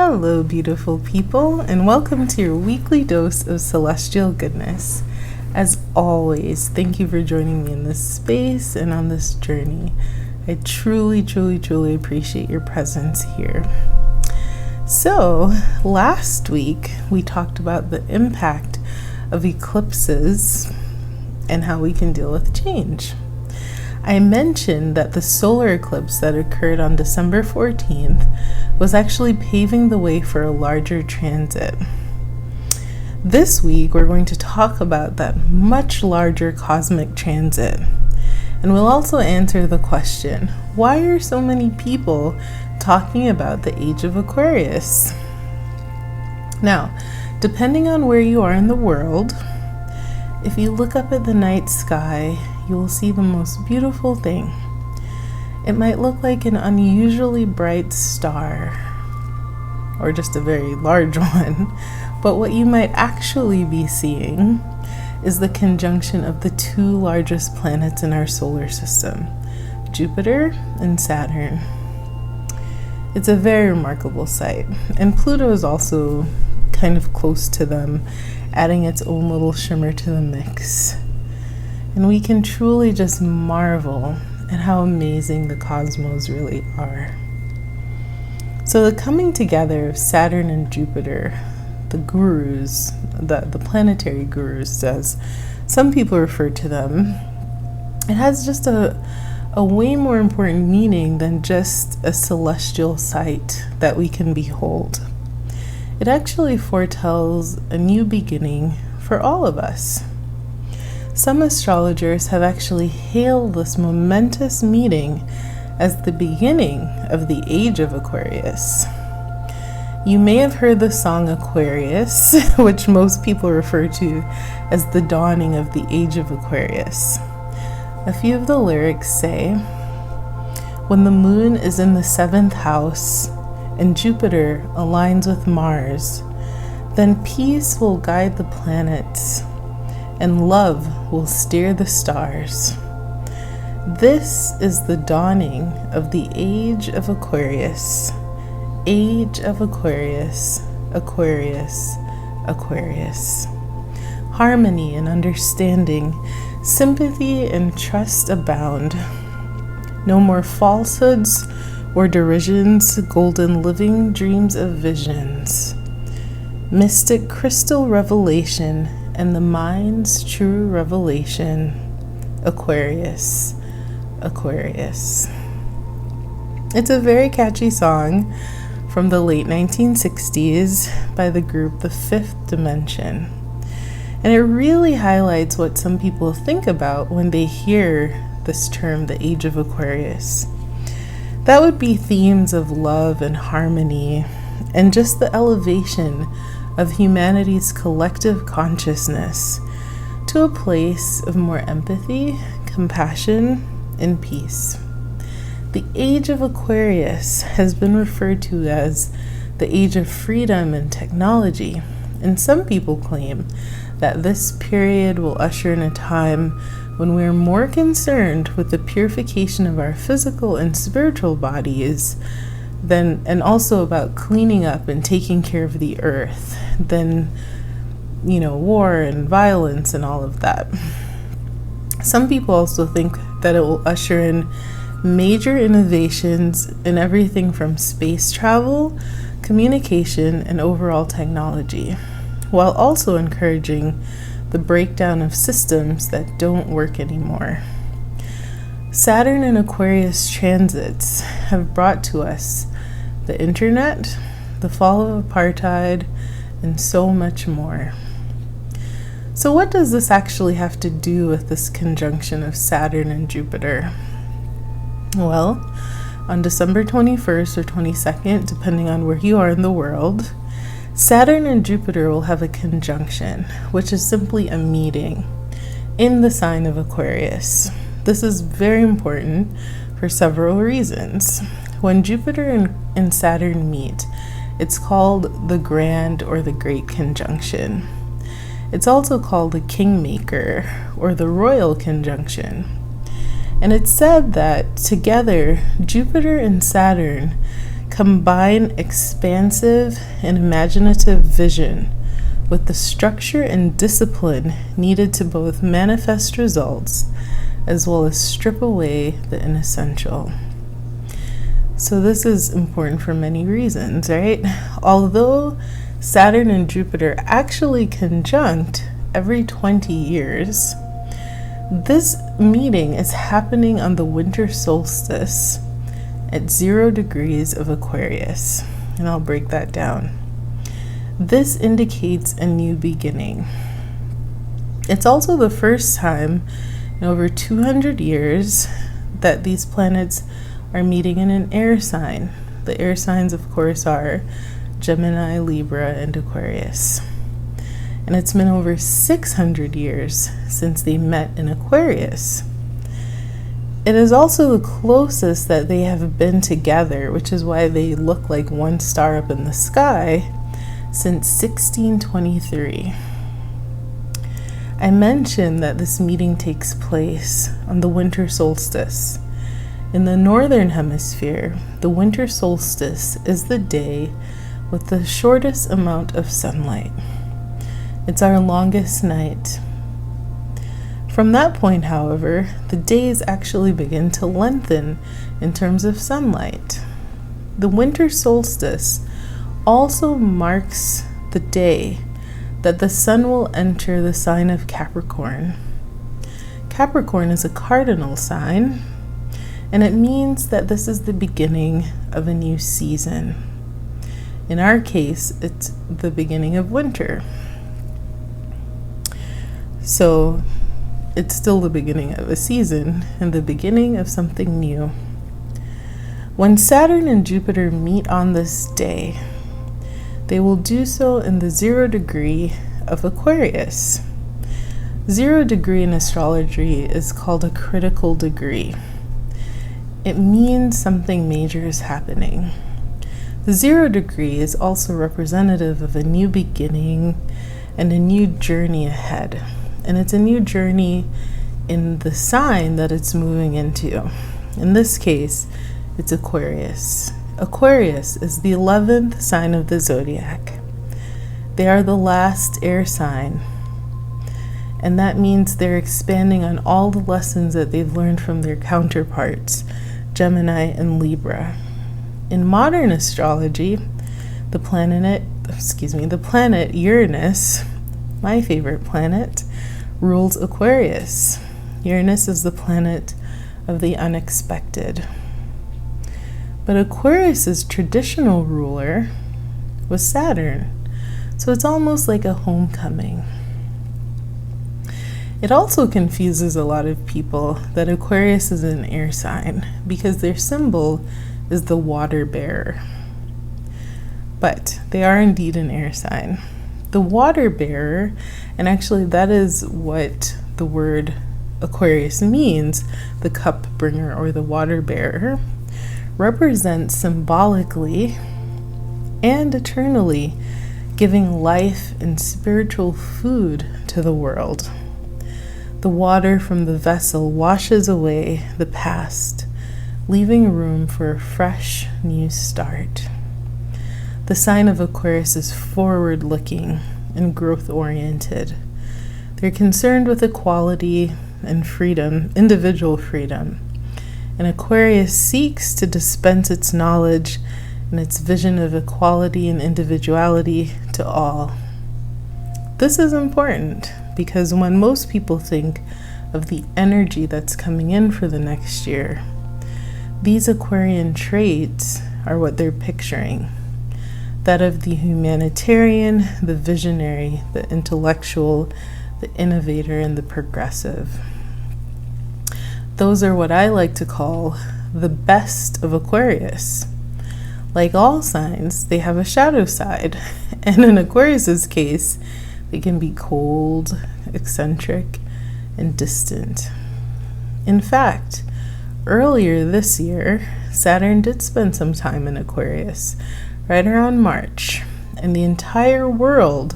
Hello, beautiful people, and welcome to your weekly dose of celestial goodness. As always, thank you for joining me in this space and on this journey. I truly appreciate your presence here. So, last week we talked about the impact of eclipses and how we can deal with change. I mentioned that the solar eclipse that occurred on December 14th was actually paving the way for a larger transit. This week, we're going to talk about that much larger cosmic transit. And we'll also answer the question, why are so many people talking about the Age of Aquarius? Now, depending on where you are in the world, if you look up at the night sky, you will see the most beautiful thing. It might look like an unusually bright star, or just a very large one, but what you might actually be seeing is the conjunction of the two largest planets in our solar system, Jupiter and Saturn. It's a very remarkable sight, and Pluto is also kind of close to them, adding its own little shimmer to the mix. And we can truly just marvel at how amazing the cosmos really are. So the coming together of Saturn and Jupiter, the gurus, the planetary gurus, as some people refer to them, it has just a way more important meaning than just a celestial sight that we can behold. It actually foretells a new beginning for all of us. Some astrologers have actually hailed this momentous meeting as the beginning of the Age of Aquarius. You may have heard the song Aquarius, which most people refer to as the dawning of the Age of Aquarius. A few of the lyrics say, "When the moon is in the 7th house and Jupiter aligns with Mars, then peace will guide the planets and love will steer the stars. This is the dawning of the Age of Aquarius. Age of Aquarius, Aquarius, Aquarius. Harmony and understanding, sympathy and trust abound. No more falsehoods or derisions, golden living dreams of visions. Mystic crystal revelation and the mind's true revelation. Aquarius, Aquarius." It's a very catchy song from the late 1960s by the group The Fifth Dimension. And it really highlights what some people think about when they hear this term, the Age of Aquarius. That would be themes of love and harmony and just the elevation of humanity's collective consciousness to a place of more empathy, compassion, and peace. The Age of Aquarius has been referred to as the age of freedom and technology, and some people claim that this period will usher in a time when we are more concerned with the purification of our physical and spiritual bodies and also about cleaning up and taking care of the earth than, war and violence and all of that. Some people also think that it will usher in major innovations in everything from space travel, communication, and overall technology, while also encouraging the breakdown of systems that don't work anymore. Saturn and Aquarius transits have brought to us the internet, the fall of apartheid, and so much more. So what does this actually have to do with this conjunction of Saturn and Jupiter? Well, on December 21st or 22nd, depending on where you are in the world, Saturn and Jupiter will have a conjunction, which is simply a meeting in the sign of Aquarius. This is very important for several reasons. When Jupiter and Saturn meet, it's called the Grand or the Great Conjunction. It's also called the Kingmaker or the Royal Conjunction. And it's said that together, Jupiter and Saturn combine expansive and imaginative vision with the structure and discipline needed to both manifest results as well as strip away the inessential. So this is important for many reasons, right? Although Saturn and Jupiter actually conjunct every 20 years, this meeting is happening on the winter solstice at 0 degrees of Aquarius, and I'll break that down. This indicates a new beginning. It's also the first time in over 200 years that these planets are meeting in an air sign. The air signs, of course, are Gemini, Libra, and Aquarius. And it's been over 600 years since they met in Aquarius. It is also the closest that they have been together, which is why they look like one star up in the sky, since 1623. I mentioned that this meeting takes place on the winter solstice. In the northern hemisphere, the winter solstice is the day with the shortest amount of sunlight. It's our longest night. From that point, however, the days actually begin to lengthen in terms of sunlight. The winter solstice also marks the day that the sun will enter the sign of Capricorn. Capricorn is a cardinal sign, and it means that this is the beginning of a new season. In our case, it's the beginning of winter. So it's still the beginning of a season and the beginning of something new. When Saturn and Jupiter meet on this day, they will do so in the 0 degree of Aquarius. 0 degree in astrology is called a critical degree. It means something major is happening. The 0 degree is also representative of a new beginning and a new journey ahead. And it's a new journey in the sign that it's moving into. In this case, it's Aquarius. Aquarius is the 11th sign of the zodiac. They are the last air sign. And that means they're expanding on all the lessons that they've learned from their counterparts, Gemini and Libra. In modern astrology, the planet Uranus, my favorite planet, rules Aquarius. Uranus is the planet of the unexpected. But Aquarius's traditional ruler was Saturn, so it's almost like a homecoming. It also confuses a lot of people that Aquarius is an air sign because their symbol is the water bearer. But they are indeed an air sign. The water bearer, and actually that is what the word Aquarius means, the cup bringer or the water bearer, represents symbolically and eternally giving life and spiritual food to the world. The water from the vessel washes away the past, leaving room for a fresh new start. The sign of Aquarius is forward-looking and growth-oriented. They're concerned with equality and freedom, individual freedom. And Aquarius seeks to dispense its knowledge and its vision of equality and individuality to all. This is important because when most people think of the energy that's coming in for the next year, these Aquarian traits are what they're picturing. That of the humanitarian, the visionary, the intellectual, the innovator, and the progressive. Those are what I like to call the best of Aquarius. Like all signs, they have a shadow side, and in Aquarius's case, they can be cold, eccentric, and distant. In fact, earlier this year, Saturn did spend some time in Aquarius, right around March, and the entire world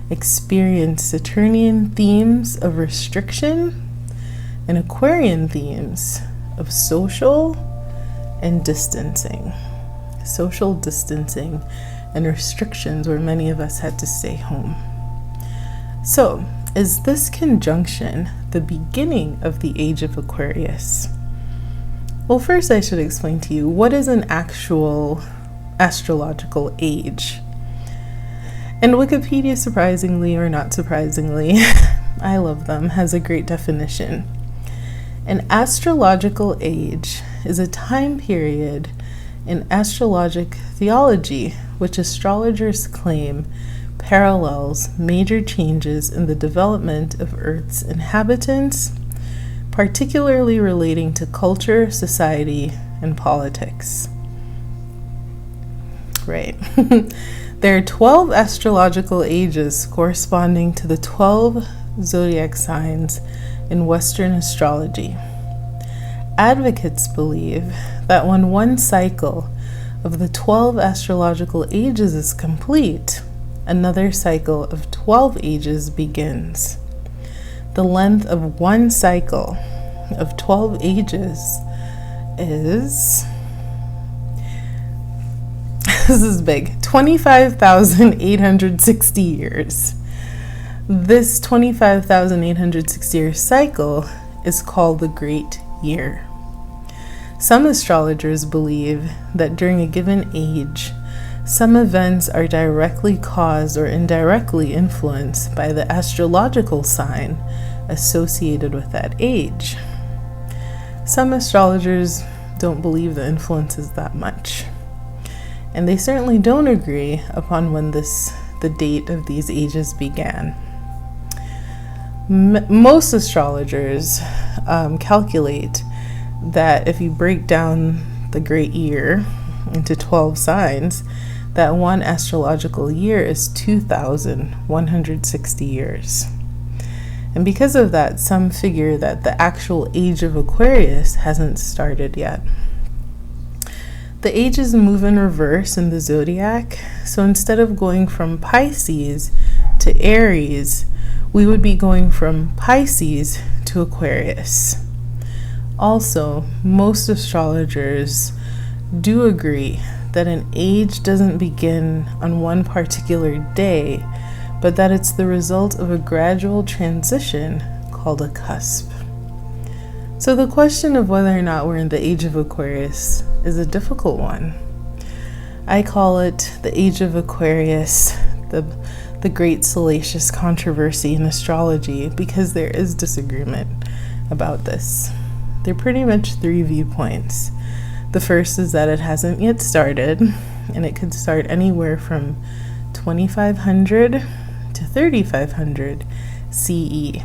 experienced Saturnian themes of restriction and Aquarian themes of social distancing and restrictions where many of us had to stay home. So, is this conjunction the beginning of the Age of Aquarius? Well, first I should explain to you what is an actual astrological age. And Wikipedia, surprisingly or not surprisingly, I love them, has a great definition. An astrological age is a time period in astrologic theology which astrologers claim parallels major changes in the development of Earth's inhabitants, particularly relating to culture, society, and politics. Right. There are 12 astrological ages corresponding to the 12 zodiac signs in Western astrology. Advocates believe that when one cycle of the 12 astrological ages is complete, another cycle of 12 ages begins. The length of one cycle of 12 ages is, this is big, 25,860 years. This 25,860 year cycle is called the Great Year. Some astrologers believe that during a given age, some events are directly caused or indirectly influenced by the astrological sign associated with that age. Some astrologers don't believe the influence is that much, and they certainly don't agree upon when the date of these ages began. Most astrologers calculate that if you break down the great year into 12 signs, that one astrological year is 2,160 years. And because of that, some figure that the actual Age of Aquarius hasn't started yet. The ages move in reverse in the zodiac, so instead of going from Pisces to Aries, we would be going from Pisces to Aquarius. Also, most astrologers do agree that an age doesn't begin on one particular day, but that it's the result of a gradual transition called a cusp. So the question of whether or not we're in the Age of Aquarius is a difficult one. I call it the Age of Aquarius, the great salacious controversy in astrology, because there is disagreement about this. There are pretty much three viewpoints. The first is that it hasn't yet started, and it could start anywhere from 2500 to 3500 CE.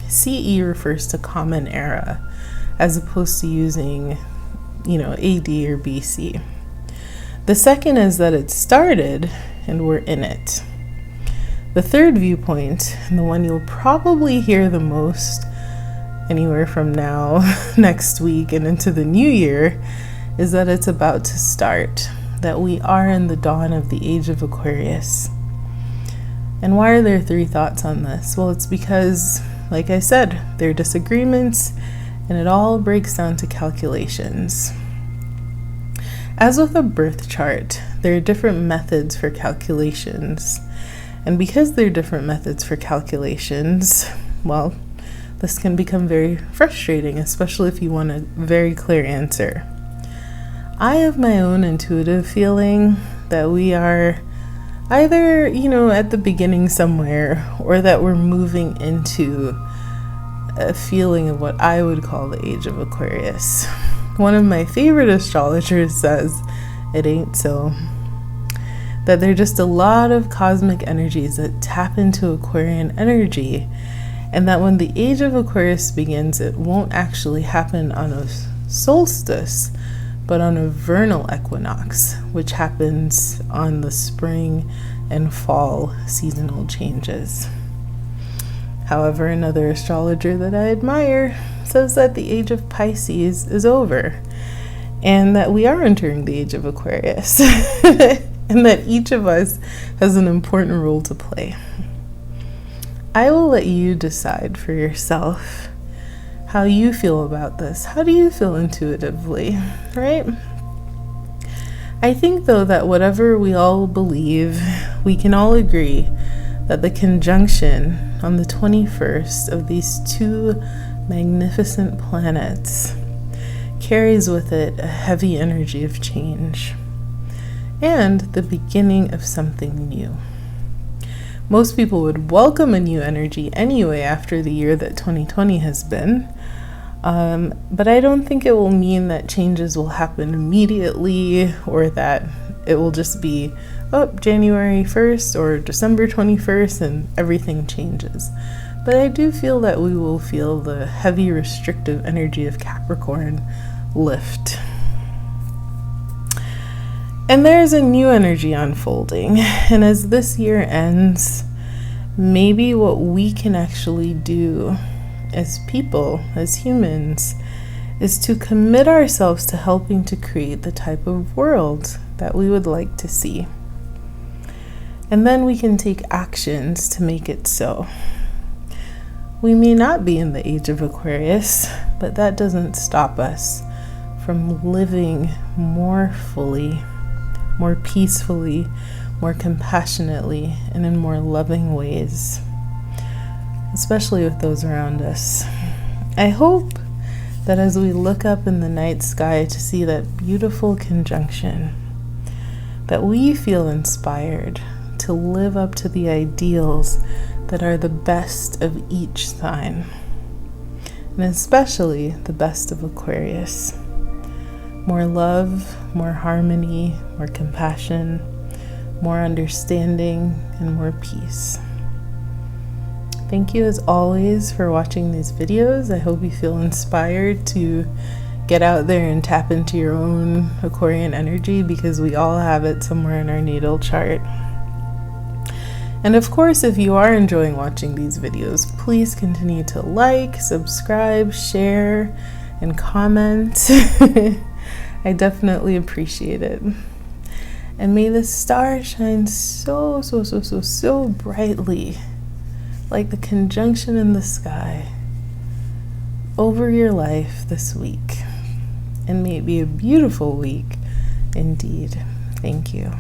CE refers to Common Era, as opposed to using, AD or BC. The second is that it started and we're in it. The third viewpoint, and the one you'll probably hear the most anywhere from now, next week, and into the new year, is that it's about to start, that we are in the dawn of the Age of Aquarius. And why are there three thoughts on this? Well, it's because, like I said, there are disagreements, and it all breaks down to calculations. As with a birth chart, there are different methods for calculations. And because there are different methods for calculations, well, this can become very frustrating, especially if you want a very clear answer. I have my own intuitive feeling that we are either, at the beginning somewhere, or that we're moving into a feeling of what I would call the Age of Aquarius. One of my favorite astrologers says it ain't so. That there are just a lot of cosmic energies that tap into Aquarian energy, and that when the Age of Aquarius begins, it won't actually happen on a solstice, but on a vernal equinox, which happens on the spring and fall seasonal changes. However, another astrologer that I admire says that the age of Pisces is over, and that we are entering the Age of Aquarius, and that each of us has an important role to play. I will let you decide for yourself how you feel about this. How do you feel intuitively, right? I think, though, that whatever we all believe, we can all agree that the conjunction on the 21st of these two magnificent planets carries with it a heavy energy of change and the beginning of something new. Most people would welcome a new energy anyway after the year that 2020 has been. But I don't think it will mean that changes will happen immediately, or that it will just be January 1st or December 21st and everything changes. But I do feel that we will feel the heavy restrictive energy of Capricorn lift. And there's a new energy unfolding. And as this year ends, maybe what we can actually do as people, as humans, is to commit ourselves to helping to create the type of world that we would like to see. And then we can take actions to make it so. We may not be in the Age of Aquarius, but that doesn't stop us from living more fully, more peacefully, more compassionately, and in more loving ways, especially with those around us. I hope that as we look up in the night sky to see that beautiful conjunction, that we feel inspired to live up to the ideals that are the best of each sign, and especially the best of Aquarius. More love, more harmony, more compassion, more understanding, and more peace. Thank you as always for watching these videos. I hope you feel inspired to get out there and tap into your own Aquarian energy, because we all have it somewhere in our natal chart. And of course, if you are enjoying watching these videos, please continue to like, subscribe, share, and comment. I definitely appreciate it. And may the star shine so brightly, like the conjunction in the sky, over your life this week. And may it be a beautiful week indeed. Thank you.